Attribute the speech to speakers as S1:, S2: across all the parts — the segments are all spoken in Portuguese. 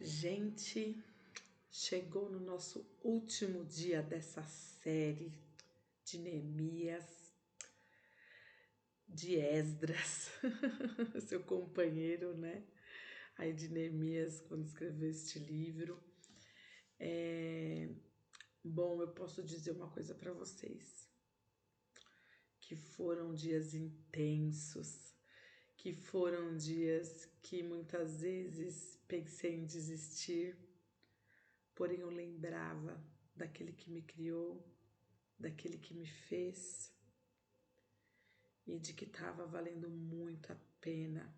S1: Gente, chegou no nosso último dia dessa série de Neemias, de Esdras, seu companheiro, né? Aí de Neemias, quando escreveu este livro. Bom, eu posso dizer uma coisa para vocês, que foram dias intensos, que foram dias que muitas vezes pensei em desistir, porém eu lembrava daquele que me criou, daquele que me fez e de que estava valendo muito a pena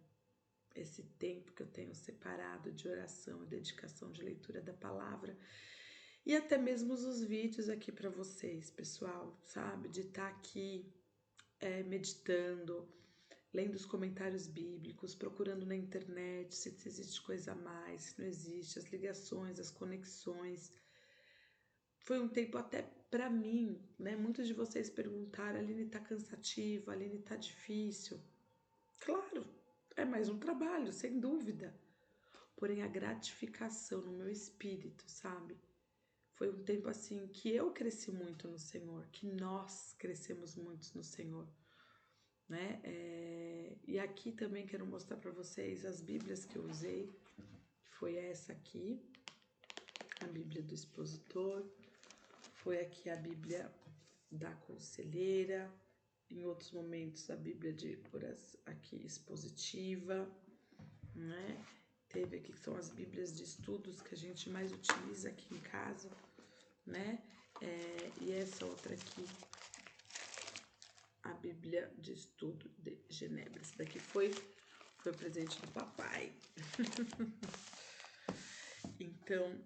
S1: esse tempo que eu tenho separado de oração e dedicação de leitura da palavra e até mesmo os vídeos aqui para vocês, pessoal, sabe? De estar aqui meditando, lendo os comentários bíblicos, procurando na internet se existe coisa a mais, se não existe, as ligações, as conexões. Foi um tempo até para mim, né? Muitos de vocês perguntaram, Aline, tá cansativo, Aline, tá difícil. Claro, é mais um trabalho, sem dúvida. Porém, a gratificação no meu espírito, sabe? Foi um tempo assim que eu cresci muito no Senhor, que nós crescemos muito no Senhor, né? E aqui também quero mostrar para vocês as Bíblias que eu usei. Foi essa aqui, a Bíblia do Expositor. Foi aqui a Bíblia da Conselheira, em outros momentos a Bíblia de oração aqui expositiva, né? Teve aqui que são as Bíblias de estudos que a gente mais utiliza aqui em casa, né? E essa outra aqui, a Bíblia de Estudo de Genebra. Essa daqui foi presente do papai. Então,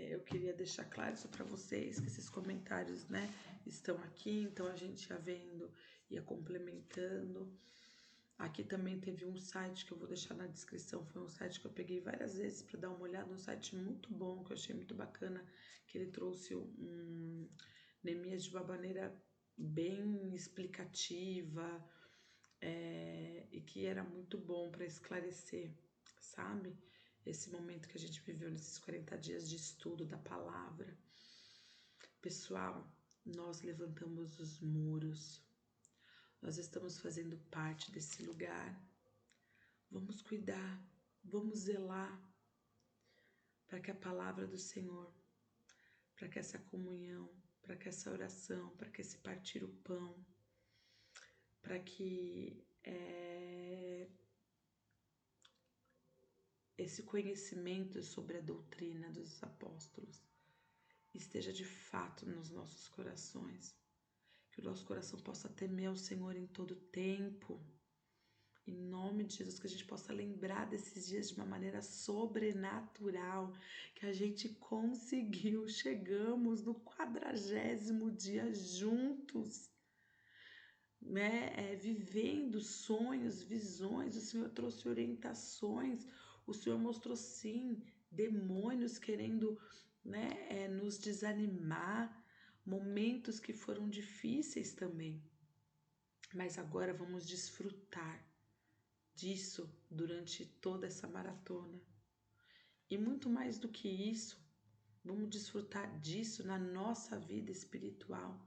S1: eu queria deixar claro isso para vocês, que esses comentários, né, estão aqui, então a gente ia vendo, ia complementando. Aqui também teve um site que eu vou deixar na descrição, foi um site que eu peguei várias vezes para dar uma olhada, um site muito bom, que eu achei muito bacana, que ele trouxe um Neemias de uma maneira bem explicativa, e que era muito bom para esclarecer, sabe? Esse momento que a gente viveu nesses 40 dias de estudo da palavra. Pessoal, nós levantamos os muros, nós estamos fazendo parte desse lugar. Vamos cuidar, vamos zelar para que a palavra do Senhor, para que essa comunhão, para que essa oração, para que esse partir o pão, para que esse conhecimento sobre a doutrina dos apóstolos esteja de fato nos nossos corações, que o nosso coração possa temer ao Senhor em todo tempo, em nome de Jesus, que a gente possa lembrar desses dias de uma maneira sobrenatural, que a gente conseguiu, chegamos no 40º dia juntos, né? Vivendo sonhos, visões, o Senhor trouxe orientações, o Senhor mostrou sim demônios querendo, né, nos desanimar, momentos que foram difíceis também, mas agora vamos desfrutar disso durante toda essa maratona. E muito mais do que isso, vamos desfrutar disso na nossa vida espiritual,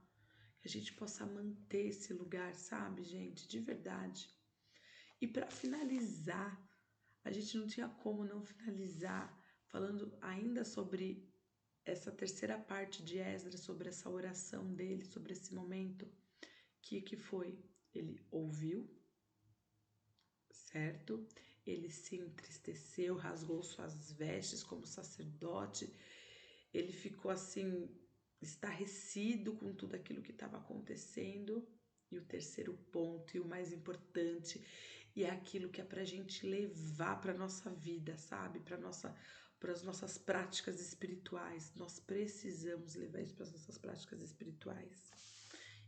S1: que a gente possa manter esse lugar, sabe, gente, de verdade. E para finalizar, a gente não tinha como não finalizar falando ainda sobre essa terceira parte de Esdras, sobre essa oração dele, sobre esse momento, que foi? Ele ouviu, certo? Ele se entristeceu, rasgou suas vestes como sacerdote, ele ficou assim, estarrecido com tudo aquilo que estava acontecendo. E o terceiro ponto, e o mais importante, e é aquilo que é pra gente levar pra nossa vida, sabe? Para as nossas práticas espirituais. Nós precisamos levar isso para as nossas práticas espirituais.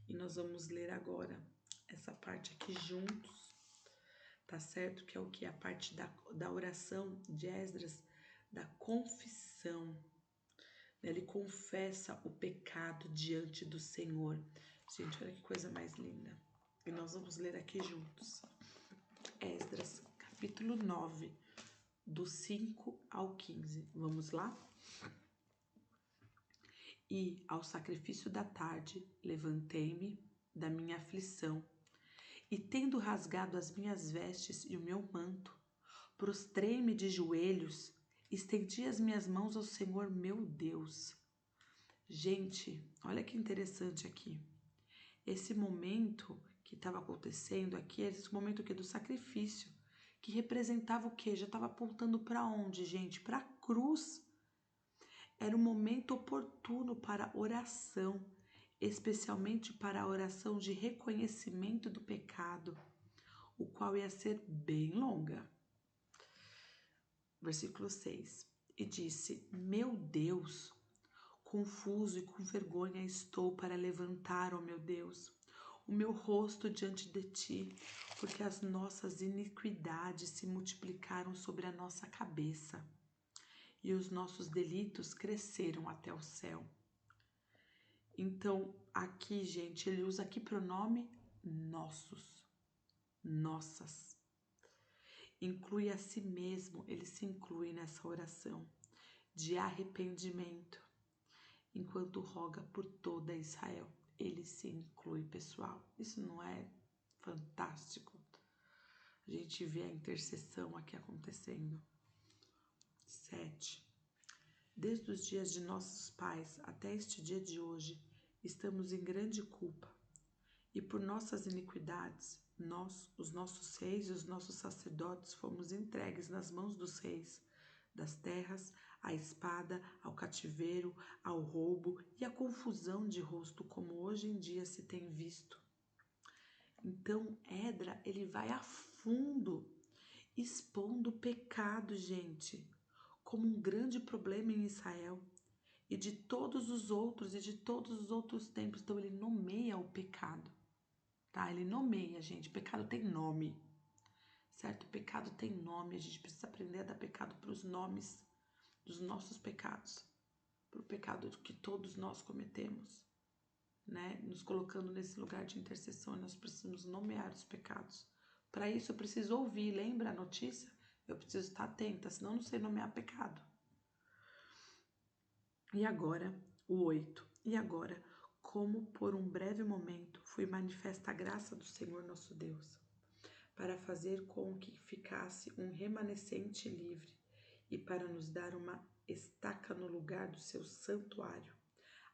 S1: E nós vamos ler agora essa parte aqui juntos, tá certo? Que é o que? A parte da oração de Esdras, da confissão. Ele confessa o pecado diante do Senhor. Gente, olha que coisa mais linda. E nós vamos ler aqui juntos. Esdras, capítulo 9, do 5 ao 15. Vamos lá? E, ao sacrifício da tarde, levantei-me da minha aflição, e tendo rasgado as minhas vestes e o meu manto, prostrei-me de joelhos, estendi as minhas mãos ao Senhor meu Deus. Gente, olha que interessante aqui. Esse momento que estava acontecendo aqui, esse momento aqui do sacrifício, que representava o quê? Já estava apontando para onde, gente? Para a cruz. Era um momento oportuno para oração, especialmente para a oração de reconhecimento do pecado, o qual ia ser bem longa. Versículo 6. E disse: Meu Deus, confuso e com vergonha estou para levantar, ó meu Deus, o meu rosto diante de ti, porque as nossas iniquidades se multiplicaram sobre a nossa cabeça e os nossos delitos cresceram até o céu. Então, aqui, gente, ele usa aqui pronome nossos, nossas. Inclui a si mesmo, ele se inclui nessa oração de arrependimento, enquanto roga por toda Israel. Ele se inclui, pessoal. Isso não é fantástico? A gente vê a intercessão aqui acontecendo. 7. Desde os dias de nossos pais até este dia de hoje, estamos em grande culpa. E por nossas iniquidades, nós, os nossos reis e os nossos sacerdotes, fomos entregues nas mãos dos reis, das terras, à espada, ao cativeiro, ao roubo e à confusão de rosto, como hoje em dia se tem visto. Então, Edra, ele vai a fundo, expondo o pecado, gente, como um grande problema em Israel e de todos os outros tempos. Então, ele nomeia o pecado, tá? Ele nomeia, gente. Pecado tem nome, certo? O pecado tem nome. A gente precisa aprender a dar pecado para os nomes dos nossos pecados, para o pecado que todos nós cometemos, né? Nos colocando nesse lugar de intercessão, nós precisamos nomear os pecados. Para isso eu preciso ouvir, lembra a notícia? Eu preciso estar atenta, senão eu não sei nomear pecado. E agora, o 8. E agora, como por um breve momento foi manifesta a graça do Senhor nosso Deus, para fazer com que ficasse um remanescente livre e para nos dar uma estaca no lugar do seu santuário,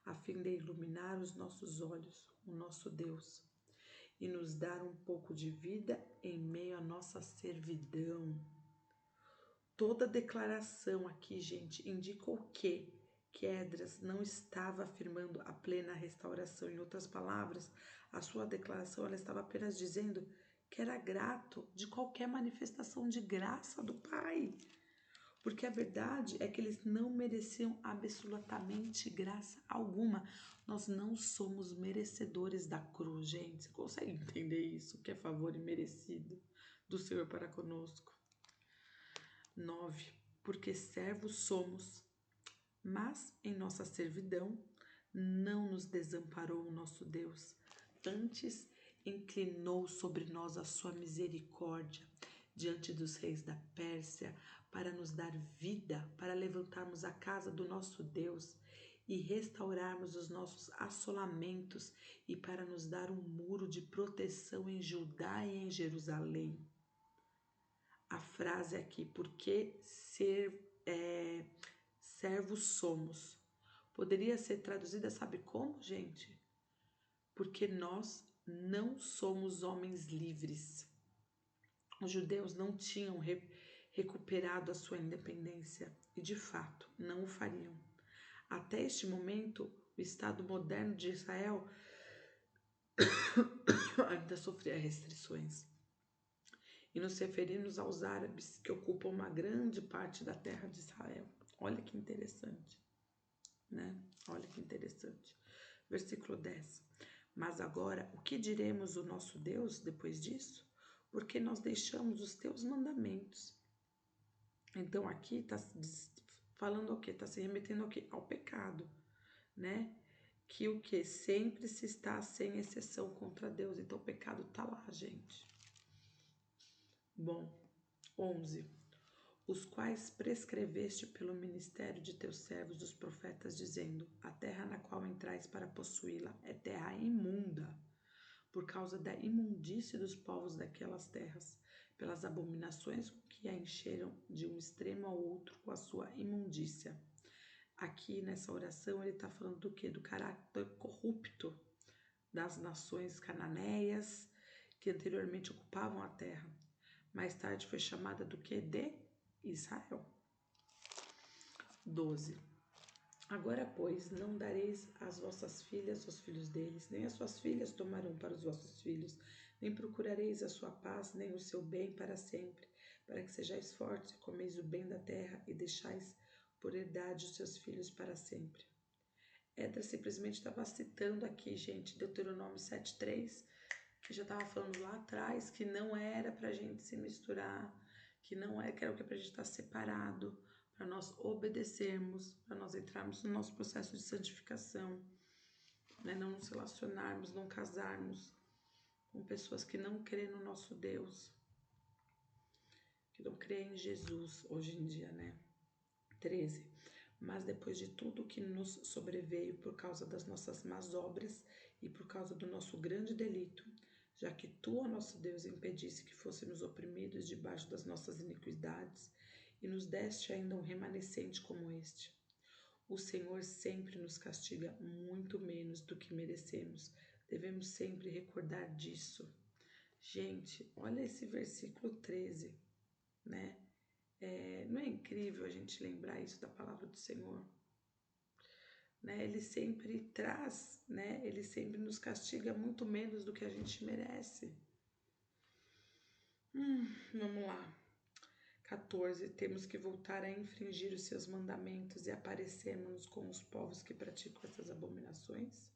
S1: a fim de iluminar os nossos olhos, o nosso Deus, e nos dar um pouco de vida em meio à nossa servidão. Toda declaração aqui, gente, indica o quê? Que Esdras não estava afirmando a plena restauração. Em outras palavras, a sua declaração ela estava apenas dizendo que era grato de qualquer manifestação de graça do Pai. Porque a verdade é que eles não mereciam absolutamente graça alguma. Nós não somos merecedores da cruz, gente. Você consegue entender isso? Que é favor imerecido do Senhor para conosco. 9. Porque servos somos, mas em nossa servidão não nos desamparou o nosso Deus. Antes inclinou sobre nós a sua misericórdia diante dos reis da Pérsia, para nos dar vida, para levantarmos a casa do nosso Deus e restaurarmos os nossos assolamentos e para nos dar um muro de proteção em Judá e em Jerusalém. A frase aqui, porque servos somos, poderia ser traduzida, sabe como, gente? Porque nós não somos homens livres. Os judeus não tinham recuperado a sua independência e, de fato, não o fariam. Até este momento, o Estado moderno de Israel ainda sofria restrições. E nos referimos aos árabes, que ocupam uma grande parte da terra de Israel. Olha que interessante, né? Olha que interessante. Versículo 10. Mas agora, o que diremos o nosso Deus depois disso? Porque nós deixamos os teus mandamentos. Então aqui está falando o quê? Está se remetendo ao quê? Ao pecado, né? Que o quê? Sempre se está sem exceção contra Deus. Então o pecado está lá, gente. Bom, 11. Os quais prescreveste pelo ministério de teus servos, os profetas, dizendo: a terra na qual entrais para possuí-la é terra imunda, por causa da imundície dos povos daquelas terras, pelas abominações que a encheram de um extremo ao outro com a sua imundícia. Aqui nessa oração ele está falando do quê? Do caráter corrupto das nações cananeias que anteriormente ocupavam a terra. Mais tarde foi chamada do quê? De Israel. 12. Agora, pois, não dareis às vossas filhas aos filhos deles, nem as suas filhas tomarão para os vossos filhos, nem procurareis a sua paz, nem o seu bem para sempre, para que sejais fortes e comeis o bem da terra e deixais por herdade os seus filhos para sempre. Esdras simplesmente estava citando aqui, gente, Deuteronômio 7:3, que já estava falando lá atrás que não era para a gente se misturar, que não é, que era o que para a gente estar separado, para nós obedecermos, para nós entrarmos no nosso processo de santificação, né? Não nos relacionarmos, não casarmos com pessoas que não creem no nosso Deus, que não creem em Jesus hoje em dia, né? 13. Mas depois de tudo que nos sobreveio por causa das nossas más obras e por causa do nosso grande delito, já que tu, ó nosso Deus, impedisse que fôssemos oprimidos debaixo das nossas iniquidades, e nos deste ainda um remanescente como este. O Senhor sempre nos castiga muito menos do que merecemos. Devemos sempre recordar disso. Gente, olha esse versículo 13, né? Não é incrível a gente lembrar isso da palavra do Senhor? Né? Ele sempre traz, né? Ele sempre nos castiga muito menos do que a gente merece. Vamos lá. 14. Temos que voltar a infringir os seus mandamentos e aparecermos com os povos que praticam essas abominações?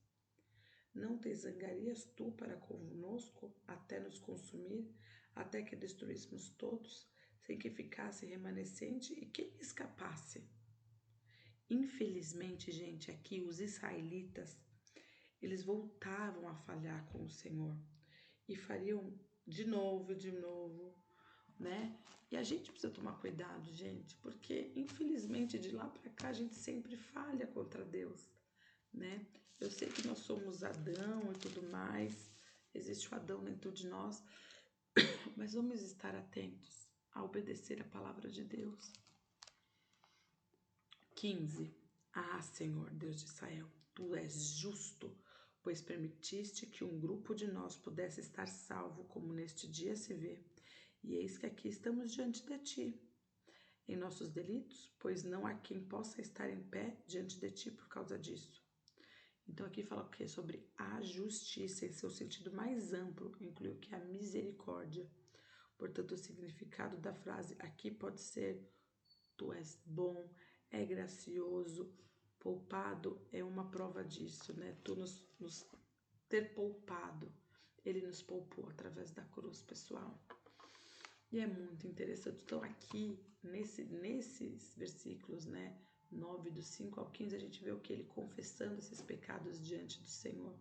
S1: Não te zangarias tu para conosco até nos consumir, até que destruíssemos todos, sem que ficasse remanescente e quem escapasse? Infelizmente, gente, aqui os israelitas, eles voltavam a falhar com o Senhor e fariam de novo, né? E a gente precisa tomar cuidado, gente, porque infelizmente de lá para cá a gente sempre falha contra Deus, né? Eu sei que nós somos Adão e tudo mais, existe o Adão dentro de nós, mas vamos estar atentos a obedecer a palavra de Deus. 15. Ah, Senhor, Deus de Israel, tu és justo, pois permitiste que um grupo de nós pudesse estar salvo, como neste dia se vê, e eis que aqui estamos diante de ti, em nossos delitos, pois não há quem possa estar em pé diante de ti por causa disso. Então aqui fala o quê? Sobre a justiça em seu sentido mais amplo, inclui o que? A misericórdia. Portanto, o significado da frase aqui pode ser: tu és bom, é gracioso, poupado é uma prova disso, né? Tu nos ter poupado, ele nos poupou através da cruz, pessoal. E é muito interessante. Então aqui, nesses versículos, né, 9, do 5 ao 15, a gente vê o que? Ele confessando esses pecados diante do Senhor.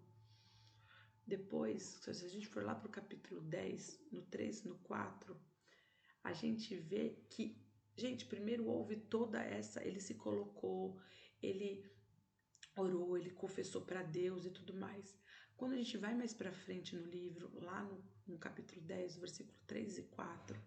S1: Depois, se a gente for lá para o capítulo 10, no 3, no 4, a gente vê que, gente, primeiro houve toda essa, ele se colocou, ele orou, ele confessou para Deus e tudo mais. Quando a gente vai mais para frente no livro, lá no capítulo 10, versículo 3 e 4,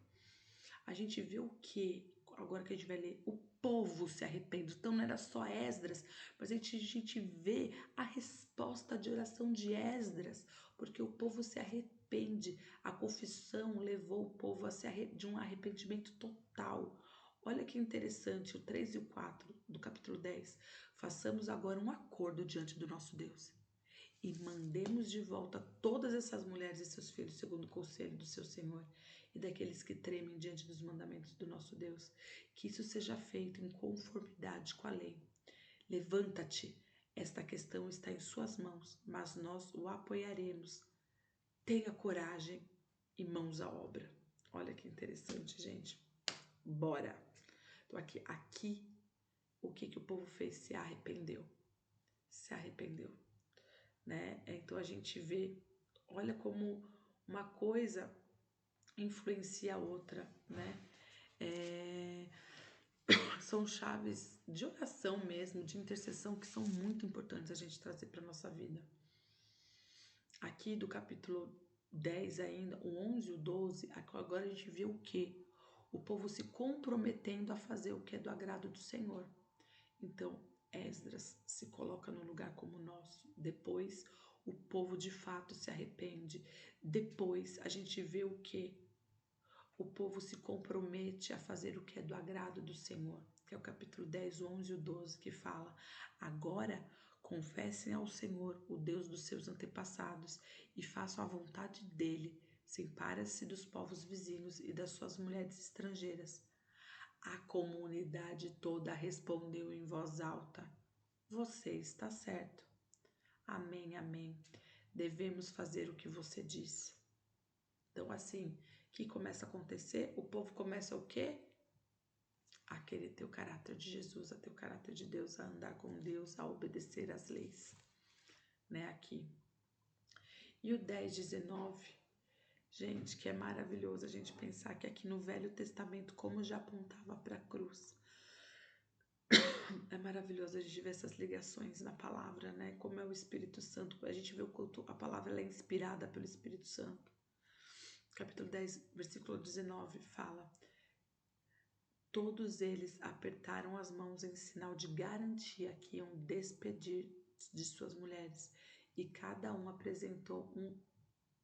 S1: a gente vê o que? Agora que a gente vai ler, o povo se arrepende. Então não era só Esdras, mas a gente vê a resposta de oração de Esdras, porque o povo se arrepende. A confissão levou o povo de um arrependimento total. Olha que interessante, o 3 e o 4 do capítulo 10. Façamos agora um acordo diante do nosso Deus e mandemos de volta todas essas mulheres e seus filhos segundo o conselho do seu Senhor e daqueles que tremem diante dos mandamentos do nosso Deus, que isso seja feito em conformidade com a lei. Levanta-te, esta questão está em suas mãos, mas nós o apoiaremos. Tenha coragem e mãos à obra. Olha que interessante, gente. Bora! Então aqui o que o povo fez? Se arrependeu. Se arrependeu. Né? Então a gente vê, olha como uma coisa influencia a outra, né? São chaves de oração mesmo, de intercessão, que são muito importantes a gente trazer para nossa vida. Aqui do capítulo 10 ainda, o 11 e o 12, agora a gente vê o quê? O povo se comprometendo a fazer o que é do agrado do Senhor. Então, Esdras se coloca no lugar como nosso. Depois, o povo de fato se arrepende. Depois, a gente vê o quê? O povo se compromete a fazer o que é do agrado do Senhor, que é o capítulo 10, o 11 e o 12, que fala: agora confessem ao Senhor, o Deus dos seus antepassados, e façam a vontade dele, separem-se dos povos vizinhos e das suas mulheres estrangeiras. A comunidade toda respondeu em voz alta: você está certo. Amém, amém. Devemos fazer o que você disse. Então, assim, o que começa a acontecer? O povo começa o quê? A querer ter o caráter de Jesus, a ter o caráter de Deus, a andar com Deus, a obedecer às leis, né, aqui. E o 10:19, gente, que é maravilhoso a gente pensar que aqui no Velho Testamento, como já apontava para a cruz, é maravilhoso a gente ver essas ligações na palavra, né, como é o Espírito Santo, a gente vê o quanto a palavra ela é inspirada pelo Espírito Santo. Capítulo 10, versículo 19, fala: todos eles apertaram as mãos em sinal de garantia que iam despedir de suas mulheres, e cada um apresentou um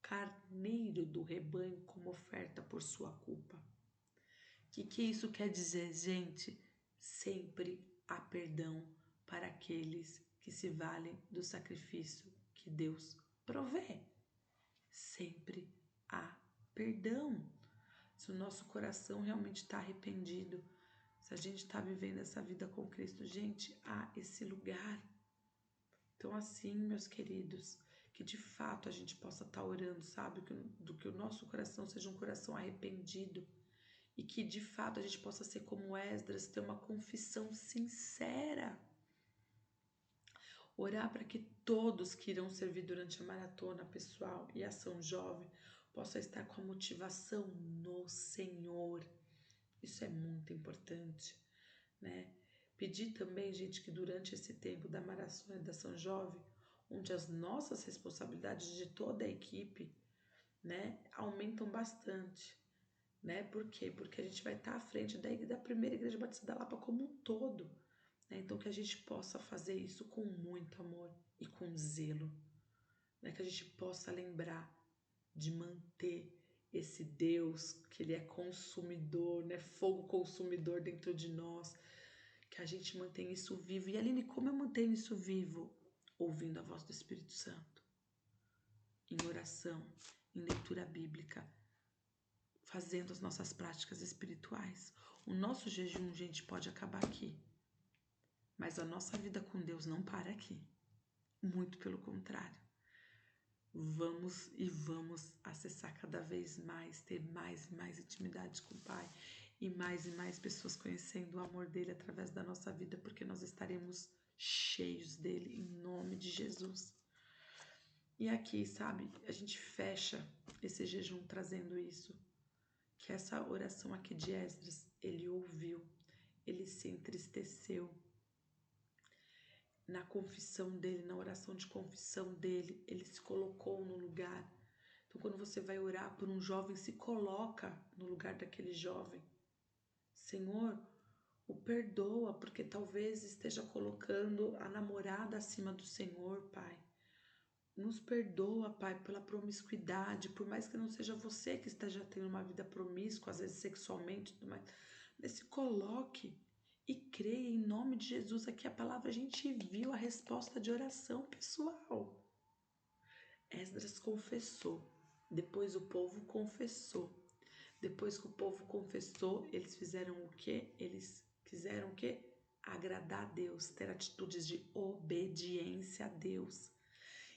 S1: carneiro do rebanho como oferta por sua culpa. O que isso quer dizer, gente? Sempre há perdão para aqueles que se valem do sacrifício que Deus provê. Sempre há perdão. Se o nosso coração realmente está arrependido, se a gente está vivendo essa vida com Cristo, gente, há esse lugar. Então, assim, meus queridos, que de fato a gente possa estar orando, sabe? Do que o nosso coração seja um coração arrependido e que de fato a gente possa ser como Esdras, ter uma confissão sincera. Orar para que todos que irão servir durante a maratona pessoal e ação jovem possam estar com a motivação no Senhor. Isso é muito importante, né? Pedir também, gente, que durante esse tempo da maratona e da ação jovem, onde as nossas responsabilidades de toda a equipe, né, aumentam bastante, né? Por quê? Porque a gente vai estar à frente da primeira Igreja Batista da Lapa como um todo, né? Então que a gente possa fazer isso com muito amor e com zelo, né? Que a gente possa lembrar de manter esse Deus, que ele é consumidor, né? Fogo consumidor dentro de nós, que a gente mantenha isso vivo. E Aline, como eu mantenho isso vivo? Ouvindo a voz do Espírito Santo, em oração, em leitura bíblica, fazendo as nossas práticas espirituais. O nosso jejum, gente, pode acabar aqui, mas a nossa vida com Deus não para aqui. Muito pelo contrário. Vamos acessar cada vez mais, ter mais e mais intimidade com o Pai e mais pessoas conhecendo o amor dele através da nossa vida, porque nós estaremos cheios dele em nome de Jesus. E aqui, sabe, a gente fecha esse jejum trazendo isso, que essa oração aqui de Esdras, ele ouviu, ele se entristeceu. Na confissão dele, na oração de confissão dele, ele se colocou no lugar. Então, quando você vai orar por um jovem, se coloca no lugar daquele jovem. Senhor, o perdoa, porque talvez esteja colocando a namorada acima do Senhor, Pai. Nos perdoa, Pai, pela promiscuidade, por mais que não seja você que esteja tendo uma vida promíscua, às vezes sexualmente, tudo mais, mas se coloque e creia em nome de Jesus. Aqui a palavra, a gente viu a resposta de oração pessoal. Esdras confessou, depois o povo confessou. Depois que o povo confessou, eles fizeram o quê? Eles quiseram o quê? Agradar a Deus, ter atitudes de obediência a Deus.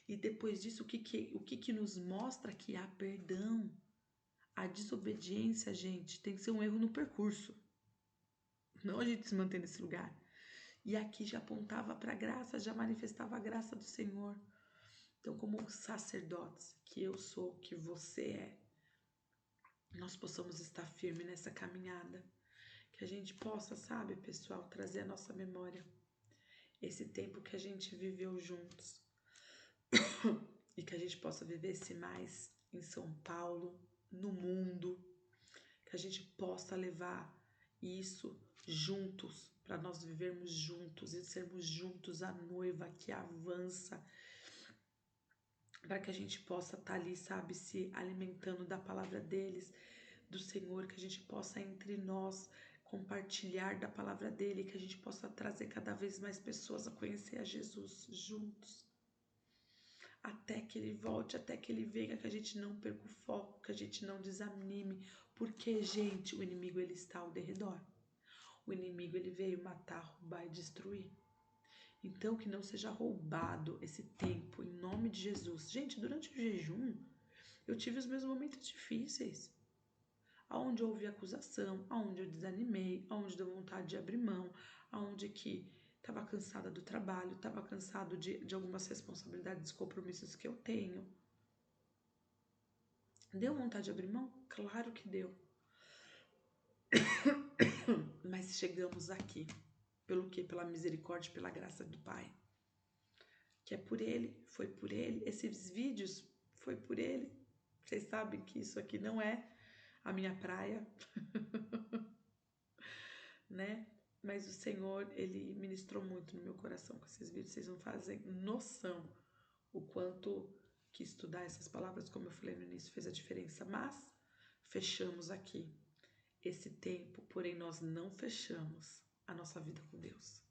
S1: E depois disso, o que nos mostra que há perdão? A desobediência, gente, tem que ser um erro no percurso. Não a gente se manter nesse lugar. E aqui já apontava para a graça, já manifestava a graça do Senhor. Então, como sacerdotes que eu sou, que você é, nós possamos estar firmes nessa caminhada. Que a gente possa, sabe, pessoal, trazer à nossa memória esse tempo que a gente viveu juntos e que a gente possa viver esse mais em São Paulo, no mundo, que a gente possa levar isso juntos, para nós vivermos juntos e sermos juntos a noiva que avança, para que a gente possa estar ali, sabe, se alimentando da palavra deles, do Senhor, que a gente possa entre nós compartilhar da palavra dele, que a gente possa trazer cada vez mais pessoas a conhecer a Jesus juntos. Até que ele volte, até que ele venha, que a gente não perca o foco, que a gente não desanime, porque, gente, o inimigo ele está ao derredor. O inimigo ele veio matar, roubar e destruir. Então que não seja roubado esse tempo em nome de Jesus. Gente, durante o jejum, eu tive os meus momentos difíceis. Aonde houve acusação, aonde eu desanimei, aonde deu vontade de abrir mão, aonde que estava cansada do trabalho, estava cansado de algumas responsabilidades, compromissos que eu tenho. Deu vontade de abrir mão? Claro que deu. Mas chegamos aqui. Pelo quê? Pela misericórdia, pela graça do Pai. Que é por Ele, foi por Ele. Esses vídeos foi por Ele. Vocês sabem que isso aqui não é a minha praia, né? Mas o Senhor, Ele ministrou muito no meu coração com esses vídeos. Vocês não fazem noção o quanto que estudar essas palavras, como eu falei no início, fez a diferença. Mas fechamos aqui esse tempo, porém nós não fechamos a nossa vida com Deus.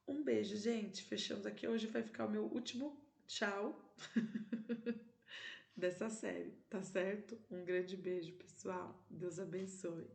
S1: Um beijo, gente. Fechamos aqui. Hoje vai ficar o meu último tchau dessa série, tá certo? Um grande beijo, pessoal. Deus abençoe.